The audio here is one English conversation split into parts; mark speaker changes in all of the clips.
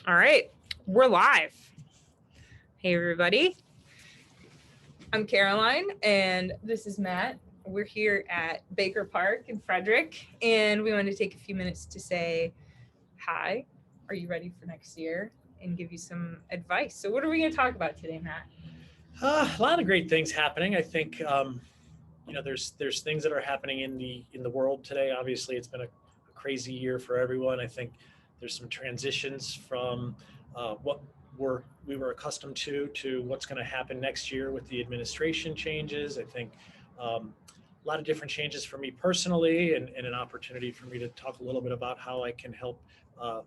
Speaker 1: All right, we're live. Hey, everybody. I'm Caroline, and this is Matt. We're here at Baker Park in Frederick, and we want to take a few minutes to say hi. Are you ready for next year? And give you some advice. So, what are we going to talk about today, Matt?
Speaker 2: A lot of great things happening. I think there's things that are happening in the world today. Obviously, it's been a crazy year for everyone. I think there's some transitions from what we were accustomed to what's going to happen next year with the administration changes. I think a lot of different changes for me personally, and an opportunity for me to talk a little bit about how I can help uh,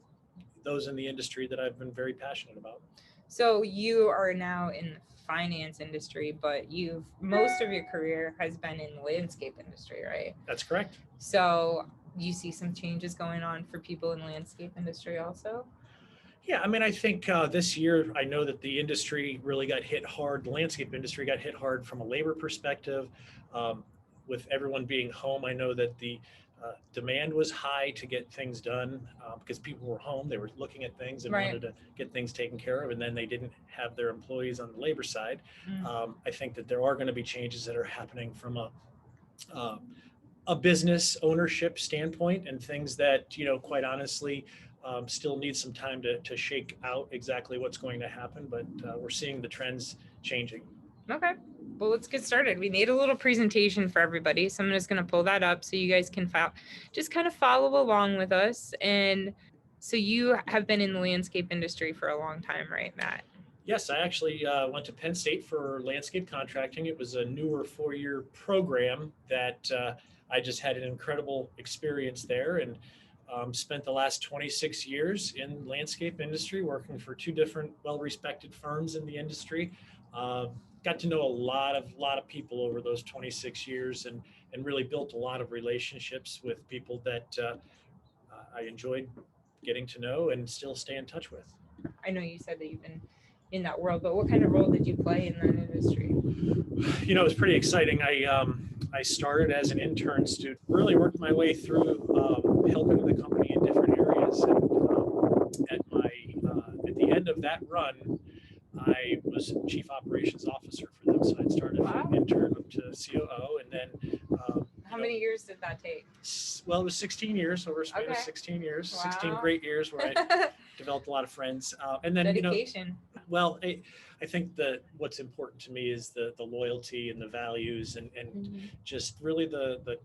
Speaker 2: those in the industry that I've been very passionate about.
Speaker 1: So, you are now in the finance industry, but most of your career has been in the landscape industry, right?
Speaker 2: That's correct.
Speaker 1: So, you see some changes going on for people in the landscape industry also?
Speaker 2: Yeah, I mean, I think this year, I know that the industry really got hit hard. The landscape industry got hit hard from a labor perspective. Um, with everyone being home, I know that the demand was high to get things done because people were home. They were looking at things and
Speaker 1: Right.
Speaker 2: wanted to get things taken care of, and then they didn't have their employees on the labor side.
Speaker 1: Mm.
Speaker 2: I think that there are going to be changes that are happening from uh, a business ownership standpoint, and things that, quite honestly, still need some time to shake out exactly what's going to happen. But we're seeing the trends changing.
Speaker 1: Okay. Well, let's get started. We made a little presentation for everybody. So I'm just going to pull that up so you guys can just kind of follow along with us. And so you have been in the landscape industry for a long time, right, Matt?
Speaker 2: Yes, I actually went to Penn State for landscape contracting. It was a newer 4-year program that I just had an incredible experience there, and spent the last 26 years in landscape industry, working for two different well-respected firms in the industry. Uh, Got to know a lot of people over those 26 years, and really built a lot of relationships with people that I enjoyed getting to know and still stay in touch with.
Speaker 1: I know you said that you've been in that world, but what kind of role did you play in that industry?
Speaker 2: It was pretty exciting. I started as an intern student, really worked my way through helping the company in different areas, and at the end of that run, I was chief operations officer for them. So I started
Speaker 1: Wow.
Speaker 2: from intern up to COO, and then
Speaker 1: How many years did that take?
Speaker 2: well, it was 16 years, over a span of
Speaker 1: Okay.
Speaker 2: 16 years,
Speaker 1: Wow.
Speaker 2: 16 great years where I developed a lot of friends. And then,
Speaker 1: Dedication.
Speaker 2: well, I think that what's important to me is the loyalty and the values, and
Speaker 1: Mhm.
Speaker 2: just really the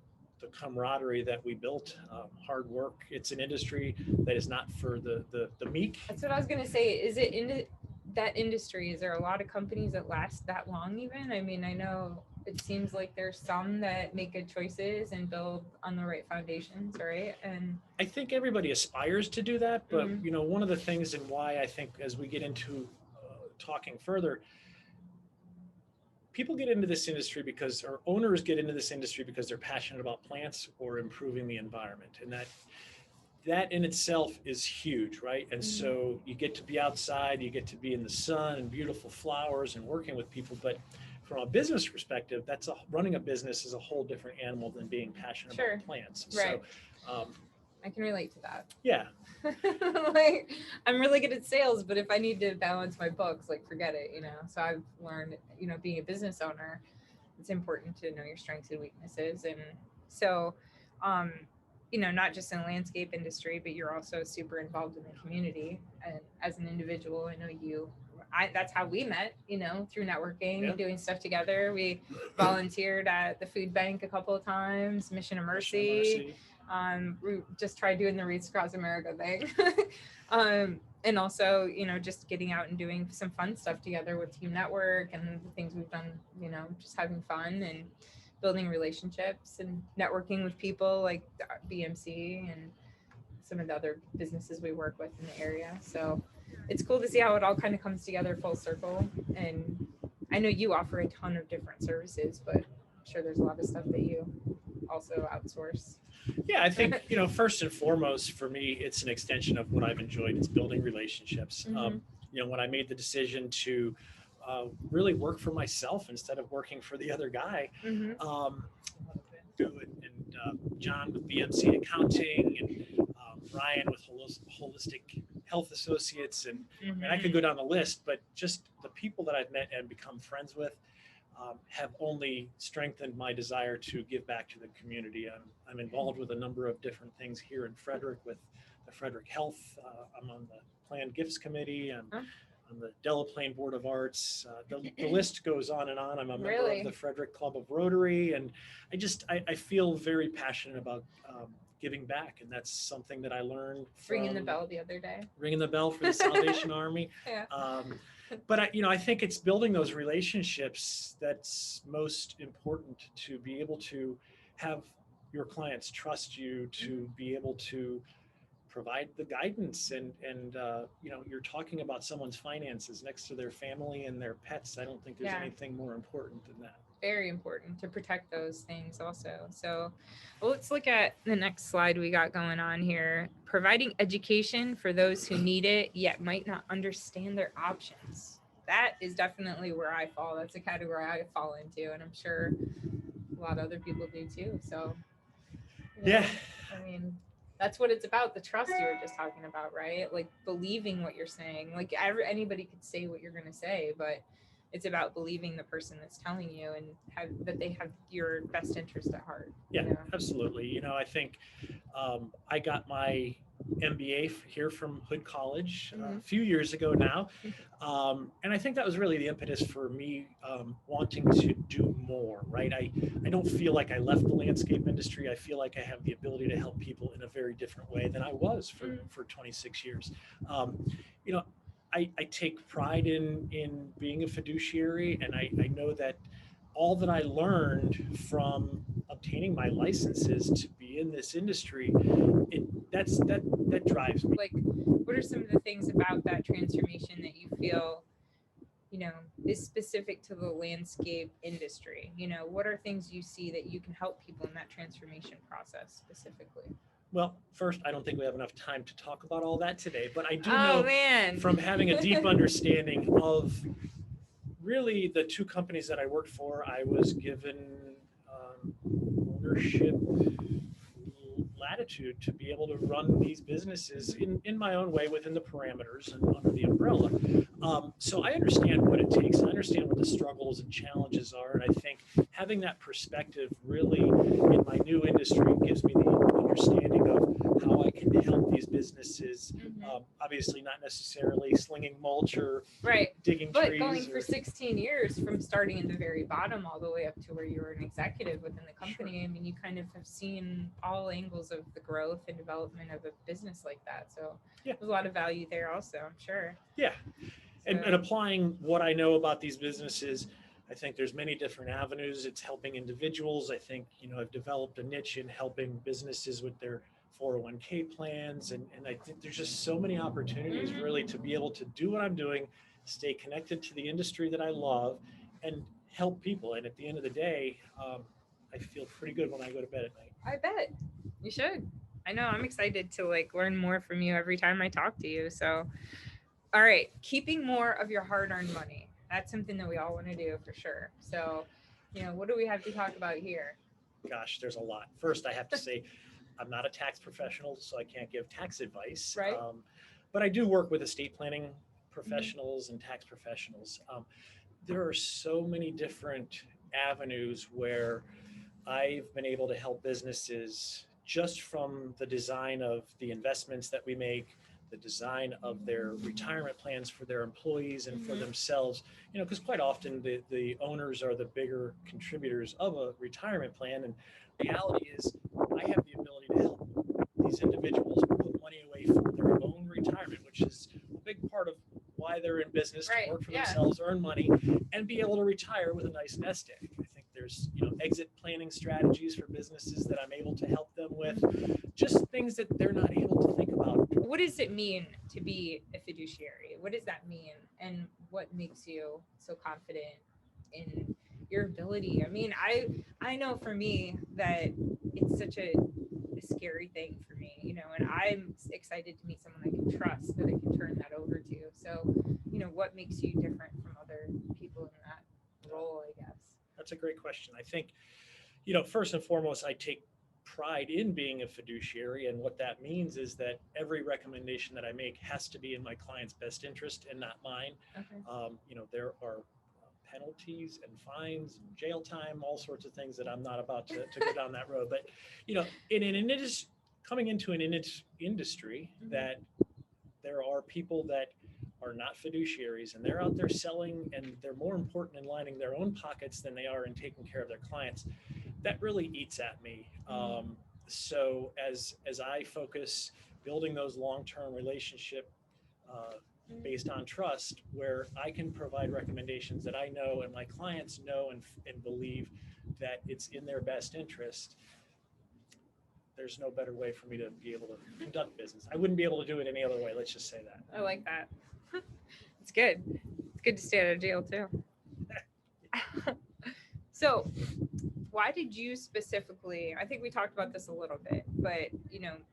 Speaker 2: camaraderie that we built. Hard work. It's an industry that is not for the meek.
Speaker 1: That's what I was gonna say. Is it in that industry? Is there a lot of companies that last that long? Even I mean, I know it seems like there's some that make good choices and build on the right foundations, right? And
Speaker 2: I think everybody aspires to do that, but
Speaker 1: Mhm.
Speaker 2: one of the things, and why I think as we get into talking further, people get into this industry because, or owners get into this industry because they're passionate about plants or improving the environment, and that in itself is huge, right? And
Speaker 1: Mhm.
Speaker 2: so you get to be outside, you get to be in the sun and beautiful flowers and working with people. But from a business perspective, running a business is a whole different animal than being passionate
Speaker 1: Sure.
Speaker 2: about plants.
Speaker 1: Right.
Speaker 2: So
Speaker 1: I can relate to that.
Speaker 2: yeah,
Speaker 1: Like, I'm really good at sales, but if I need to balance my books, like, forget it, you know. So I've learned, being a business owner, it's important to know your strengths and weaknesses. And so, um, not just in the landscape industry, but you're also super involved in the community. And as an individual, I know that's how we met, through networking
Speaker 2: yeah.
Speaker 1: and doing stuff together. We volunteered at the food bank a couple of times, Mission of
Speaker 2: Mission of
Speaker 1: Mercy.
Speaker 2: Mercy.
Speaker 1: We just tried doing the Reads Across America thing. And also, just getting out and doing some fun stuff together with Team Network and the things we've done, just having fun and building relationships and networking with people like BMC and some of the other businesses we work with in the area. So it's cool to see how it all kind of comes together full circle. And I know you offer a ton of different services, but I'm sure there's a lot of stuff that you also outsource.
Speaker 2: Yeah, I think, first and foremost for me, it's an extension of what I've enjoyed. It's building relationships.
Speaker 1: Mm-hmm.
Speaker 2: When I made the decision to really work for myself instead of working for the other guy,
Speaker 1: Mm-hmm.
Speaker 2: and John with BMC Accounting, and Ryan with Holistic Health Associates, and I could
Speaker 1: Mhm.
Speaker 2: go down the list, but just the people that I've met and become friends with have only strengthened my desire to give back to the community. I'm involved with a number of different things here in Frederick with the Frederick Health. I'm on the Planned Gifts Committee. I'm
Speaker 1: Huh?
Speaker 2: on the Delaplane Board of Arts. The list goes on and on. I'm a member of the
Speaker 1: Really
Speaker 2: Frederick Club of Rotary, and I feel very passionate about giving back, and that's something that I learned
Speaker 1: ringing the
Speaker 2: from
Speaker 1: bell the other day.
Speaker 2: ringing the bell for the Salvation Army.
Speaker 1: Yeah.
Speaker 2: But I think it's building those relationships that's most important, to be able to have your clients trust you, to be able to provide the guidance, and you're talking about someone's finances next to their family and their pets. I don't think there's
Speaker 1: Yeah.
Speaker 2: anything more important than that.
Speaker 1: Very important to protect those things also. So well, let's look at the next slide we got going on here. Providing education for those who need it yet might not understand their options. That is definitely where I fall. That's a category I fall into, and I'm sure a lot of other people do too. So
Speaker 2: Yeah.
Speaker 1: I mean, that's what it's about. The trust you were just talking about, right? Like believing what you're saying. Like anybody could say what you're going to say, but it's about believing the person that's telling you and that they have your best interest at heart.
Speaker 2: Yeah, absolutely. I think I got my MBA here from Hood College a few years ago now. And I think that was really the impetus for me wanting to do more, right? I don't feel like I left the landscape industry. I feel like I have the ability to help people in a very different way than I was for 26 years. You know, I take pride in being a fiduciary, and I know that all that I learned from obtaining my licenses to be in this industry, that drives me.
Speaker 1: Like, what are some of the things about that transformation that you feel, is specific to the landscape industry? What are things you see that you can help people in that transformation process specifically?
Speaker 2: Well, first, I don't think we have enough time to talk about all that today, but I do
Speaker 1: Oh
Speaker 2: know
Speaker 1: man.
Speaker 2: from having a deep understanding of really the two companies that I worked for, I was given ownership latitude to be able to run these businesses in my own way within the parameters and under the umbrella. So I understand what it takes. I understand what the struggles and challenges are. And I think having that perspective really in my new industry gives me the understanding of how I can help these businesses. Obviously not necessarily slinging mulch or
Speaker 1: right,
Speaker 2: digging
Speaker 1: but
Speaker 2: trees.
Speaker 1: Going for 16 years from starting at the very bottom all the way up to where you were an executive within the company. Sure. I mean, you kind of have seen all angles of the growth and development of a business like that. So yeah, there's a lot of value there also, I'm sure.
Speaker 2: Yeah. And applying what I know about these businesses, I think there's many different avenues. It's helping individuals. I think, I've developed a niche in helping businesses with their 401k plans. And I think there's just so many opportunities really to be able to do what I'm doing, stay connected to the industry that I love, and help people. And at the end of the day, I feel pretty good when I go to bed at night.
Speaker 1: I bet you should. I know I'm excited to learn more from you every time I talk to you. So, all right, keeping more of your hard-earned money. That's something that we all want to do for sure. So, what do we have to talk about here?
Speaker 2: Gosh, there's a lot. First, I have to say, I'm not a tax professional, so I can't give tax advice.
Speaker 1: Right.
Speaker 2: But I do work with estate planning professionals and tax professionals. There are so many different avenues where I've been able to help businesses just from the design of the investments that we make, the design of their retirement plans for their employees and for themselves, because quite often the owners are the bigger contributors of a retirement plan. And the reality is I have the ability to help these individuals put money away for their own retirement, which is a big part of why they're in business, to work for themselves, earn money, and be able to retire with a nice nest egg. I think there's, exit planning strategies for businesses that I'm able to help them with, just things that they're not able to think about.
Speaker 1: What does it mean to be a fiduciary? What does that mean? And what makes you so confident in your ability? I mean, I know for me that it's such a scary thing for me, and I'm excited to meet someone I can trust, that I can turn that over to. So, what makes you different from other people in that role, I guess?
Speaker 2: That's a great question. I think, first and foremost, I take pride in being a fiduciary. And what that means is that every recommendation that I make has to be in my client's best interest and not mine.
Speaker 1: Okay.
Speaker 2: There are penalties and fines and jail time, all sorts of things that I'm not about to go down that road. But, coming into an industry that there are people that are not fiduciaries and they're out there selling, and they're more important in lining their own pockets than they are in taking care of their clients. That really eats at me. So as I focus building those long-term relationship based on trust, where I can provide recommendations that I know and my clients know and believe that it's in their best interest, there's no better way for me to be able to conduct business. I wouldn't be able to do it any other way. Let's just say that.
Speaker 1: I like that. It's good. It's good to stay out of jail too. So why did you specifically, I think we talked about this a little bit, but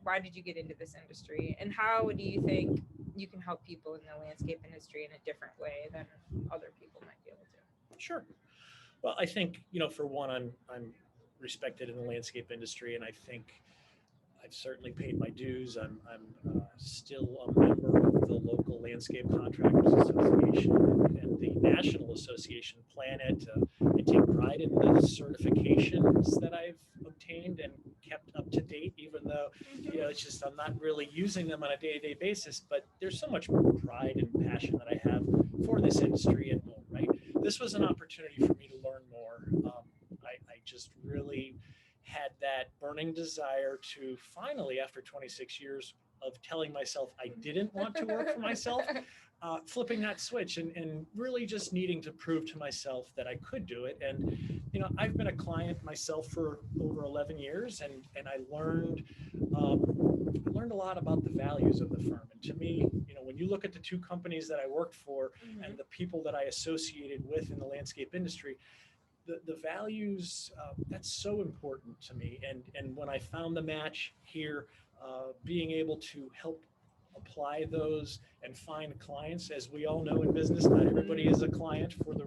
Speaker 1: why did you get into this industry, and how do you think you can help people in the landscape industry in a different way than other people might be able to?
Speaker 2: Sure. Well, I think, for one, I'm respected in the landscape industry, and I think I've certainly paid my dues. I'm still a member of the local Landscape Contractors Association and the National Association Planet. I take pride in the certifications that I've obtained and kept up to date, even though, it's just I'm not really using them on a day-to-day basis. But there's so much pride and passion that I have for this industry and more, right? This was an opportunity for me to learn more. I just really had that burning desire to finally, after 26 years of telling myself I didn't want to work for myself, flipping that switch and really just needing to prove to myself that I could do it. And, I've been a client myself for over 11 years, and I learned a lot about the values of the firm. And to me, when you look at the two companies that I worked for and the people that I associated with in the landscape industry, the values, that's so important to me. And when I found the match here, being able to help apply those and find clients, as we all know in business, not everybody is a client for the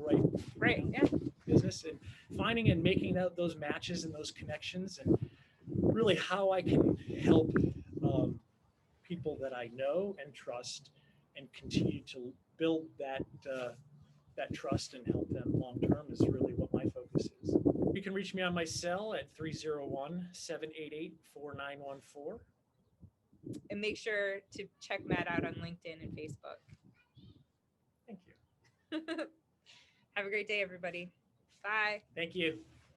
Speaker 2: right business, and finding and making out those matches and those connections, and really how I can help people that I know and trust and continue to build that trust and help them long term is really what my focus is. You can reach me on my cell at 301-788-4914.
Speaker 1: And make sure to check Matt out on LinkedIn and Facebook.
Speaker 2: Thank you.
Speaker 1: Have a great day, everybody. Bye.
Speaker 2: Thank you.